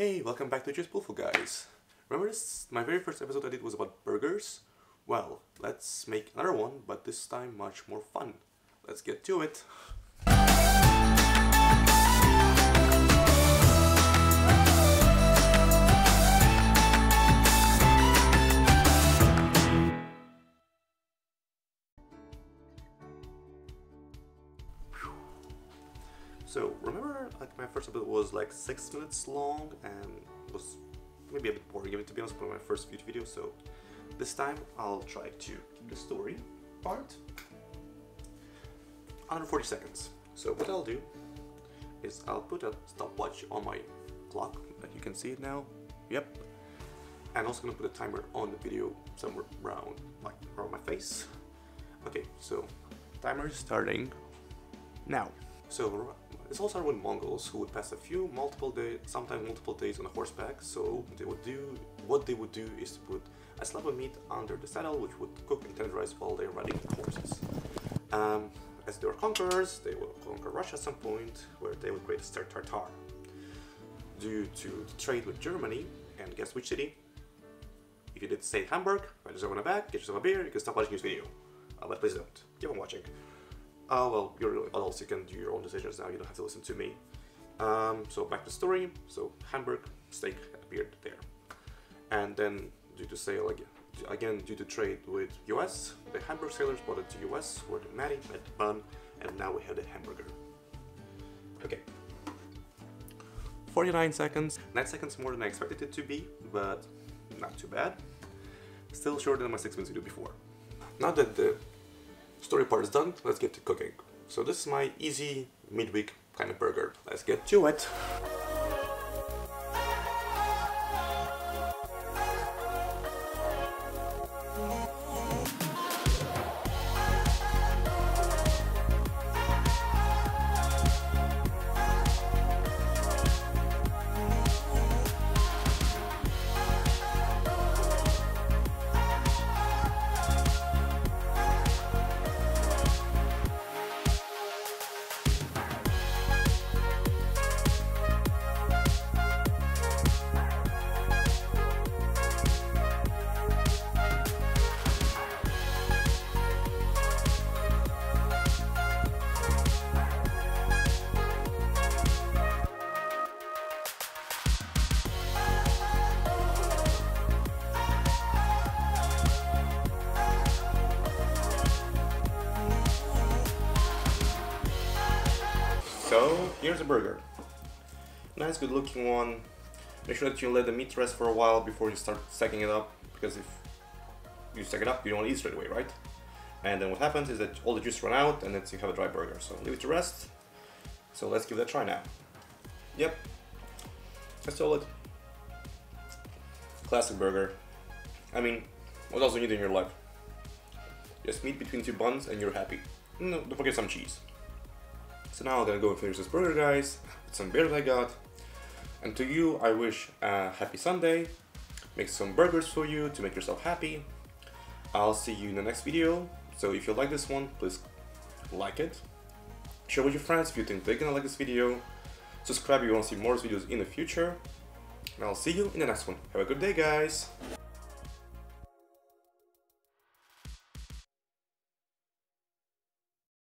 Hey, welcome back to Just Spoolful, guys. Remember this? My very first episode I did was about burgers? Well, let's make another one, but this time much more fun. Let's get to it. So, remember, like, my first episode was like 6 minutes long and was maybe a bit boring, to be honest, for my first YouTube video. So, this time I'll try to keep the story part under 40 seconds. So, what I'll do is I'll put a stopwatch on my clock, that you can see it now. Yep. And also gonna put a timer on the video somewhere around, like, around my face. Okay, so timer is starting now. So this all started with Mongols who would pass sometimes multiple days on a horseback. So what they would do is to put a slab of meat under the saddle, which would cook and tenderize while they're riding horses. As they were conquerors, they will conquer Russia at some point, where they would create a stir tartare. Due to the trade with Germany, and guess which city? If you did say Hamburg, pat yourself on the back, get yourself a beer, you can stop watching this video. But please don't. Keep on watching. Well, you're adults, you can do your own decisions now, you don't have to listen to me. So back to the story. So Hamburg steak appeared there. And then due to sale again due to trade with US, the Hamburg sailors brought it to US, where the Matty met the bun, and now we have the hamburger. Okay. 49 seconds. 9 seconds more than I expected it to be, but not too bad. Still shorter than my 6 minutes video before. Now that the story part is done, let's get to cooking. So this is my easy midweek kind of burger. Let's get to it. So, here's a burger. Nice, good looking one. Make sure that you let the meat rest for a while before you start stacking it up, because if you stack it up, you don't want to eat straight away, right? And then what happens is that all the juice run out and then you have a dry burger. So leave it to rest. So let's give that a try now. Yep, that's solid. Classic burger. I mean, what else do you need in your life? Just meat between two buns and you're happy. No, don't forget some cheese. So now I'm gonna go and finish this burger, guys, with some beer that I got. And to you, I wish a happy Sunday. Make some burgers for you to make yourself happy. I'll see you in the next video. So if you like this one, please like it. Share with your friends if you think they're gonna like this video. Subscribe if you want to see more videos in the future. And I'll see you in the next one. Have a good day, guys.